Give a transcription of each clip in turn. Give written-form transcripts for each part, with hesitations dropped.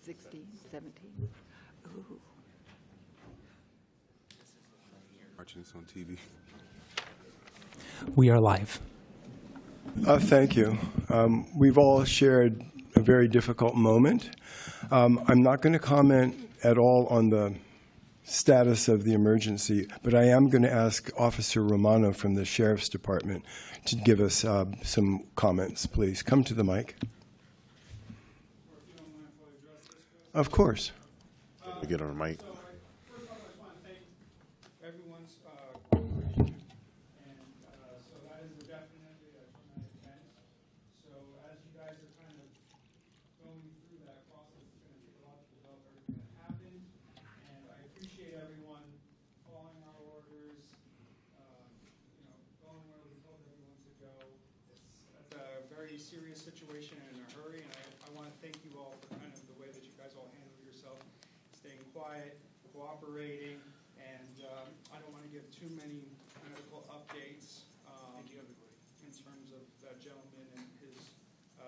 16, 17. Ooh. Watching this on TV. We are live. Thank you. We've all shared a very difficult moment. I'm not going to comment at all on the status of the emergency, but I am going to ask Officer Romano from the Sheriff's Department to give us some comments, please. Come to the mic. Of course. Get on the mic. Serious situation and in a hurry, and I want to thank you all for kind of the way that you guys all handle yourself, staying quiet, cooperating, and I don't want to give too many medical updates in terms of that gentleman and his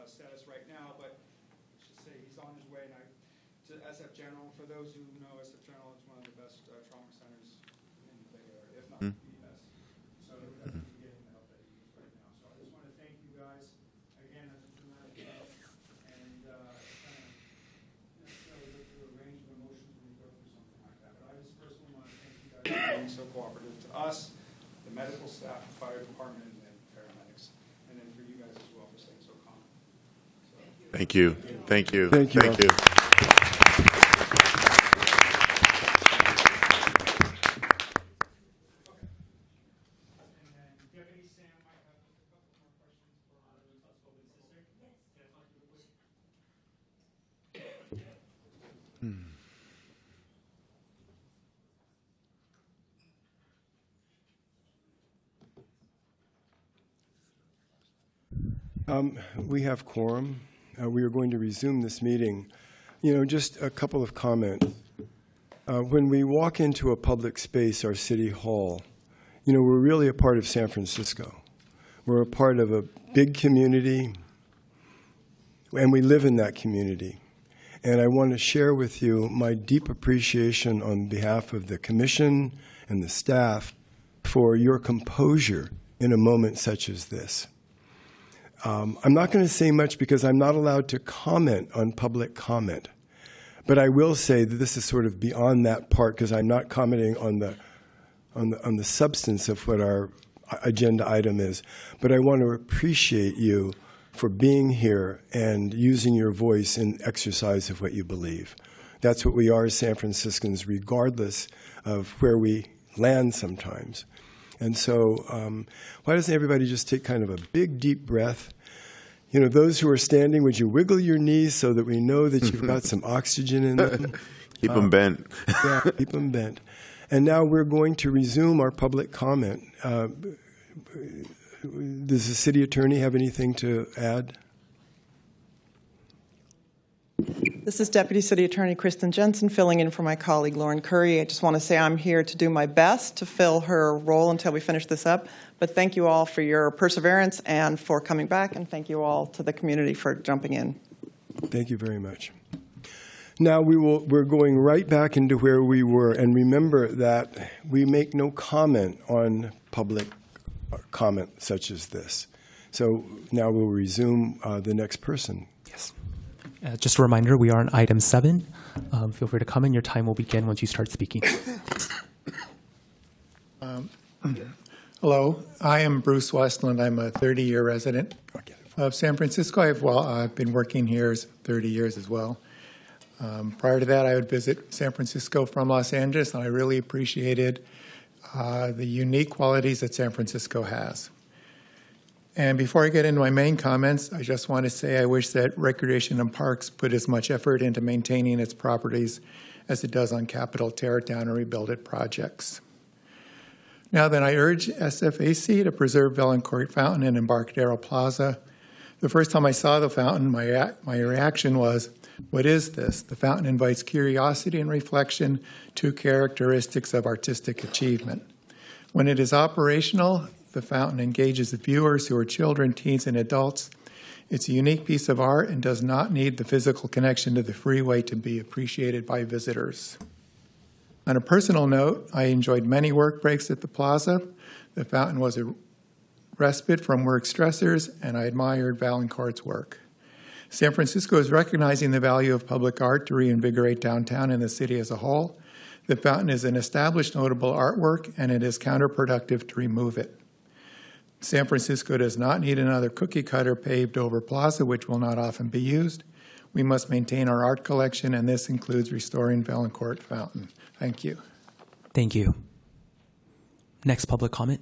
status right now, but I should say he's on his way. And to SF General, for those who know SF General, it's one of the best trauma centers in the Bay Area, if not the best. So that's getting the help that he needs right now. So I just want to thank you guys. Again, as a dramatic event, and kind of necessarily go through a range of emotions when you go through something like that. But I just personally want to thank you guys for being so cooperative to us, the medical staff, the fire department, and paramedics, and then for you guys as well for staying so calm. So, Thank you. Thank you. Thank you. Thank you. We have quorum. We are going to resume this meeting. You know, just a couple of comments. When we walk into a public space, our city hall, you know, we're really a part of San Francisco. We're a part of a big community, and we live in that community. And I want to share with you my deep appreciation on behalf of the commission and the staff for your composure in a moment such as this. I'm not going to say much because I'm not allowed to comment on public comment. But I will say that this is sort of beyond that part because I'm not commenting on the substance of what our agenda item is. But I want to appreciate you for being here and using your voice in exercise of what you believe. That's what we are as San Franciscans, regardless of where we land sometimes. And so why doesn't everybody just take kind of a big, deep breath? You know, those who are standing, would you wiggle your knees so that we know that you've got some oxygen in them? Keep them bent. Yeah, keep them bent. And now we're going to resume our public comment. Does the city attorney have anything to add? This is Deputy City Attorney Kristen Jensen filling in for my colleague Lauren Curry. I just want to say I'm here to do my best to fill her role until we finish this up. But thank you all for your perseverance and for coming back, and thank you all to the community for jumping in. Thank you very much. Now we're going right back into where we were, and remember that we make no comment on public comment such as this. So now we'll resume the next person. Yes. Just a reminder, we are on item 7. Feel free to come in. Your time will begin once you start speaking. Hello, I am Bruce Westland. I'm a 30-year resident of San Francisco. I've been working here 30 years as well. Prior to that, I would visit San Francisco from Los Angeles, and I really appreciated the unique qualities that San Francisco has. And before I get into my main comments, I just want to say I wish that Recreation and Parks put as much effort into maintaining its properties as it does on capital tear-down and rebuild-it projects. Now then, I urge SFAC to preserve Vaillancourt Fountain and Embarcadero Plaza. The first time I saw the fountain, my reaction was, what is this? The fountain invites curiosity and reflection, two characteristics of artistic achievement. When it is operational, the fountain engages the viewers who are children, teens, and adults It's a unique piece of art and does not need the physical connection to the freeway to be appreciated by visitors. On a personal note, I enjoyed many work breaks at the plaza. The fountain was a respite from work stressors, and I admired Vaillancourt's work. San Francisco is recognizing the value of public art to reinvigorate downtown and the city as a whole. The fountain is an established notable artwork, and it is counterproductive to remove it. San Francisco does not need another cookie-cutter paved-over plaza, which will not often be used. We must maintain our art collection, and this includes restoring Vaillancourt Fountain. Thank you. Thank you. Next public comment.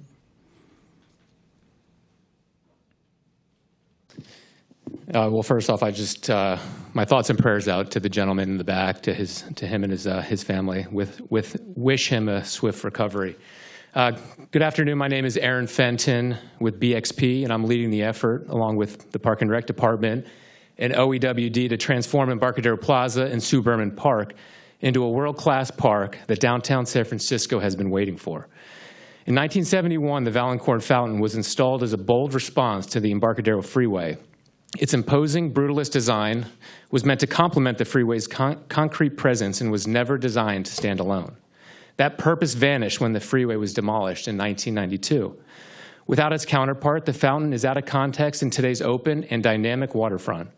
Well, first off, I just my thoughts and prayers out to the gentleman in the back, to him and his family. Wish him a swift recovery. Good afternoon. My name is Aaron Fenton with BXP, and I'm leading the effort along with the Park and Rec Department and OEWD to transform Embarcadero Plaza and Sue Berman Park into a world-class park that downtown San Francisco has been waiting for. In 1971, the Vaillancourt Fountain was installed as a bold response to the Embarcadero Freeway. Its imposing, brutalist design was meant to complement the freeway's concrete presence and was never designed to stand alone. That purpose vanished when the freeway was demolished in 1992. Without its counterpart, the fountain is out of context in today's open and dynamic waterfront.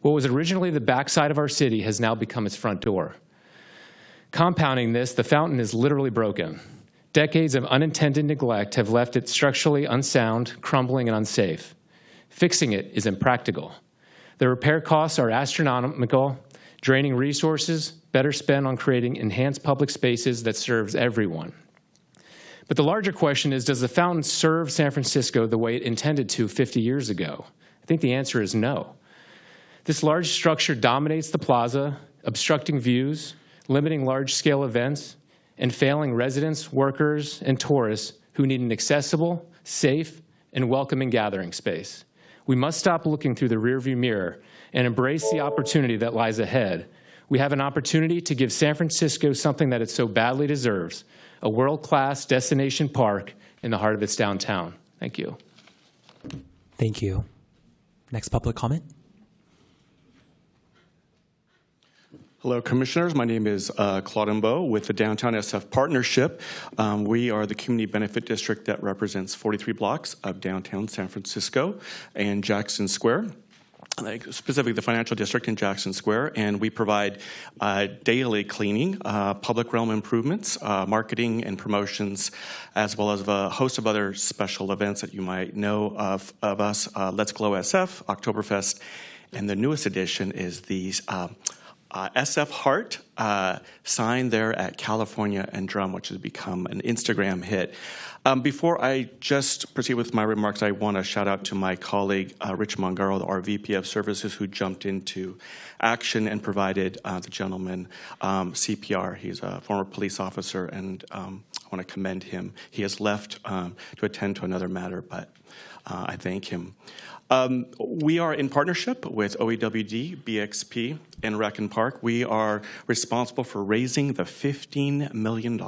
What was originally the backside of our city has now become its front door. Compounding this, the fountain is literally broken. Decades of unintended neglect have left it structurally unsound, crumbling, and unsafe. Fixing it is impractical. The repair costs are astronomical, draining resources better spent on creating enhanced public spaces that serves everyone. But the larger question is, does the fountain serve San Francisco the way it intended to 50 years ago? I think the answer is no. This large structure dominates the plaza, obstructing views, limiting large-scale events, and failing residents, workers, and tourists who need an accessible, safe, and welcoming gathering space. We must stop looking through the rearview mirror and embrace the opportunity that lies ahead. We have an opportunity to give San Francisco something that it so badly deserves, a world-class destination park in the heart of its downtown. Thank you. Thank you. Next public comment. Hello, Commissioners. My name is Claude Mbeau with the Downtown SF Partnership. We are the community benefit district that represents 43 blocks of downtown San Francisco and Jackson Square, specifically the financial district in Jackson Square, and we provide daily cleaning, public realm improvements, marketing and promotions, as well as a host of other special events that you might know of us. Let's Glow SF, Oktoberfest, and the newest addition is these SF Heart sign there at California and Drum, which has become an Instagram hit. Before I just proceed with my remarks, I want to shout out to my colleague, Rich Mongaro, our VP of Services, who jumped into action and provided the gentleman CPR. He's a former police officer, and I want to commend him. He has left to attend to another matter, but I thank him. We are in partnership with OEWD, BXP, and Rec and Park. We are responsible for raising the $15 million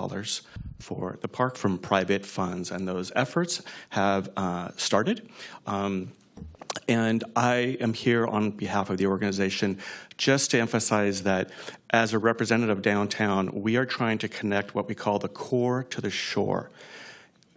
for the park from private funds, and those efforts have started. And I am here on behalf of the organization just to emphasize that as a representative of downtown, we are trying to connect what we call the core to the shore.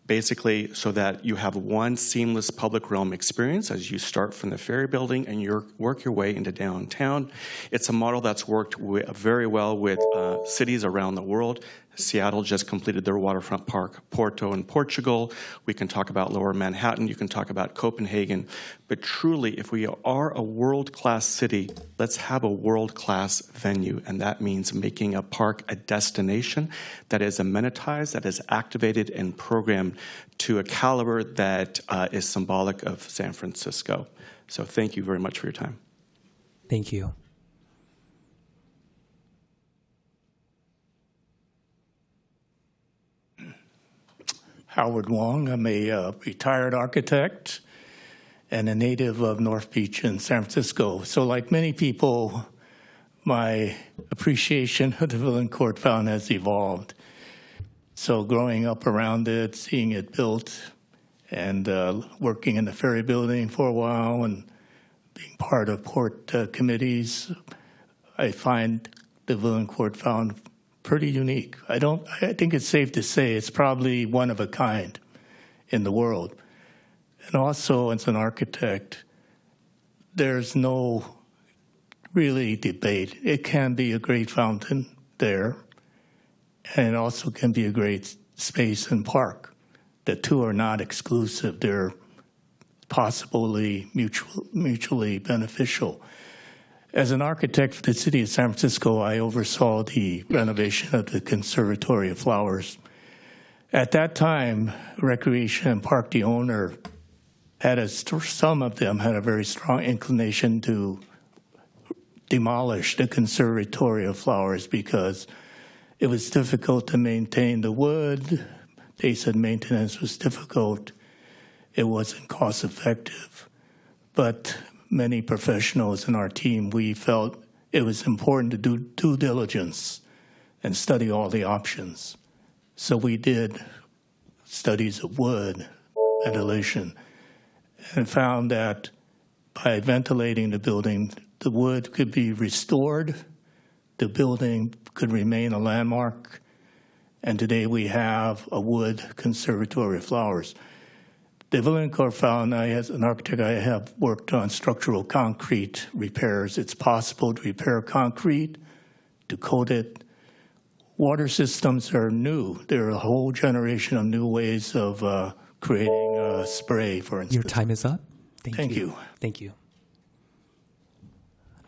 Basically, so that you have one seamless public realm experience as you start from the ferry building and you work your way into downtown. It's a model that's worked very well with cities around the world. Seattle just completed their waterfront park, Porto in Portugal. We can talk about Lower Manhattan. You can talk about Copenhagen. But truly, if we are a world-class city, let's have a world-class venue. And that means making a park a destination that is amenitized, that is activated and programmed to a caliber that is symbolic of San Francisco. So thank you very much for your time. Thank you. Howard Wong. I'm a retired architect and a native of North Beach in San Francisco. So like many people, my appreciation of the Vaillancourt Fountain has evolved. So growing up around it, seeing it built, and working in the ferry building for a while, and being part of port committees, I find the Vaillancourt found pretty unique. I think it's safe to say it's probably one of a kind in the world. And also, as an architect, there's no really debate. It can be a great fountain there, and it also can be a great space and park. The two are not exclusive. They're possibly mutually beneficial. As an architect for the city of San Francisco, I oversaw the renovation of the Conservatory of Flowers. At that time, Recreation and Park, the owner, some of them had a very strong inclination to demolish the Conservatory of Flowers because it was difficult to maintain the wood. They said maintenance was difficult. It wasn't cost effective. But many professionals in our team, we felt it was important to do due diligence and study all the options. So we did studies of wood, ventilation, and found that by ventilating the building, the wood could be restored, the building could remain a landmark, and today we have a wood conservatory of flowers. The Vaillancourt found, as an architect, I have worked on structural concrete repairs. It's possible to repair concrete, to coat it. Water systems are new. There are a whole generation of new ways of creating spray, for instance. Your time is up. Thank you. Thank you.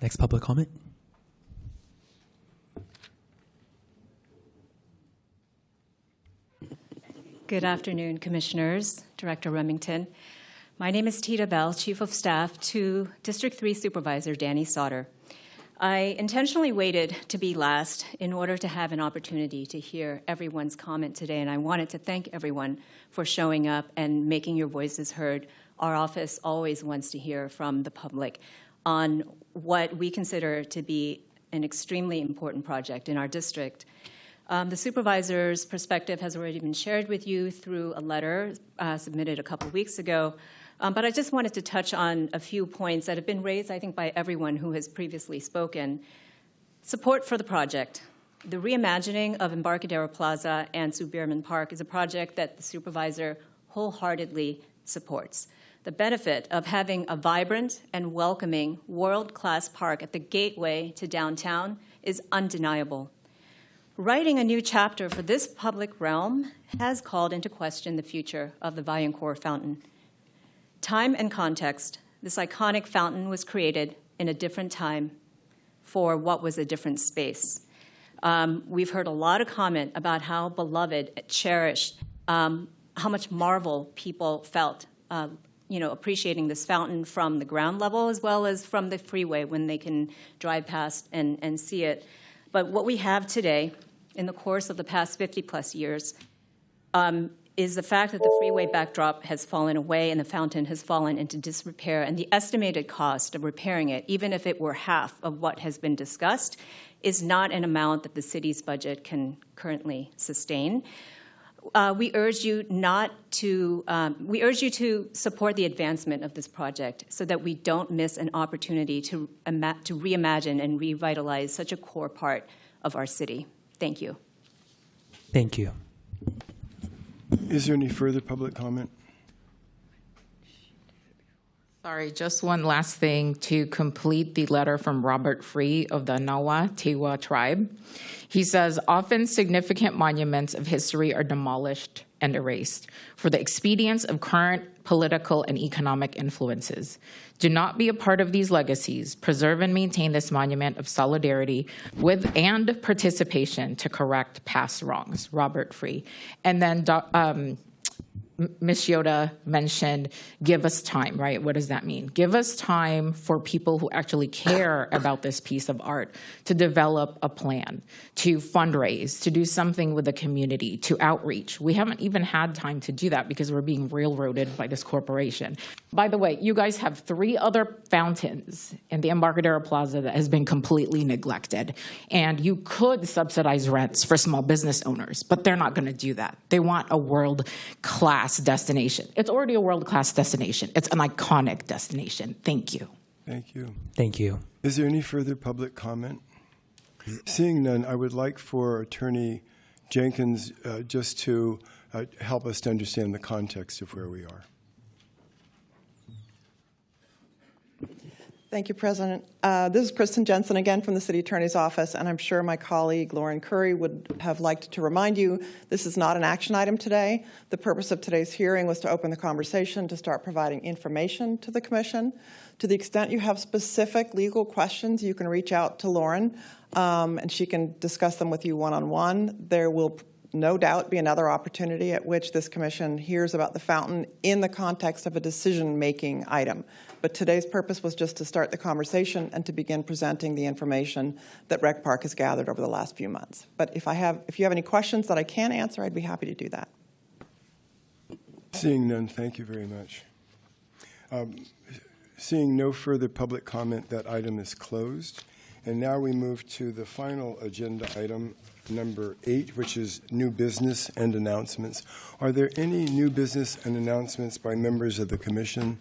Next public comment. Good afternoon, Commissioners, Director Remington. My name is Tita Bell, Chief of Staff to District 3 Supervisor Danny Sauter. I intentionally waited to be last in order to have an opportunity to hear everyone's comment today, and I wanted to thank everyone for showing up and making your voices heard. Our office always wants to hear from the public on what we consider to be an extremely important project in our district. The supervisor's perspective has already been shared with you through a letter submitted a couple weeks ago, but I just wanted to touch on a few points that have been raised, I think, by everyone who has previously spoken. Support for the project. The reimagining of Embarcadero Plaza and Subirman Park is a project that the supervisor wholeheartedly supports. The benefit of having a vibrant and welcoming world-class park at the gateway to downtown is undeniable. Writing a new chapter for this public realm has called into question the future of the Vaillancourt fountain. Time and context, this iconic fountain was created in a different time for what was a different space. We've heard a lot of comment about how beloved, cherished, how much marvel people felt appreciating this fountain from the ground level as well as from the freeway when they can drive past and see it. But what we have today, in the course of the past 50-plus years, is the fact that the freeway backdrop has fallen away and the fountain has fallen into disrepair, and the estimated cost of repairing it, even if it were half of what has been discussed, is not an amount that the city's budget can currently sustain. We urge you to support the advancement of this project so that we don't miss an opportunity to reimagine and revitalize such a core part of our city. Thank you. Thank you. Is there any further public comment? Sorry, just one last thing to complete the letter from Robert Free of the Nawa-Tewa tribe. He says, often significant monuments of history are demolished and erased for the expedience of current political and economic influences. Do not be a part of these legacies. Preserve and maintain this monument of solidarity with and participation to correct past wrongs. Robert Free. And then Ms. Yoda mentioned, give us time, right? What does that mean? Give us time for people who actually care about this piece of art to develop a plan, to fundraise, to do something with the community, to outreach. We haven't even had time to do that because we're being railroaded by this corporation. By the way, you guys have 3 other fountains in the Embarcadero Plaza that has been completely neglected. And you could subsidize rents for small business owners, but they're not going to do that. They want a world-class destination. It's already a world-class destination. It's an iconic destination. Thank you. Thank you. Thank you. Is there any further public comment? Seeing none, I would like for Attorney Jenkins just to help us to understand the context of where we are. Thank you, President. This is Kristen Jensen again from the City Attorney's Office, and I'm sure my colleague Lauren Curry would have liked to remind you this is not an action item today. The purpose of today's hearing was to open the conversation to start providing information to the Commission. To the extent you have specific legal questions, you can reach out to Lauren, and she can discuss them with you one-on-one. There will no doubt be another opportunity at which this Commission hears about the fountain in the context of a decision-making item. But today's purpose was just to start the conversation and to begin presenting the information that Rec Park has gathered over the last few months. But if you have any questions that I can answer, I'd be happy to do that. Seeing none, thank you very much. Seeing no further public comment, that item is closed. And now we move to the final agenda item, number 8, which is new business and announcements. Are there any new business and announcements by members of the Commission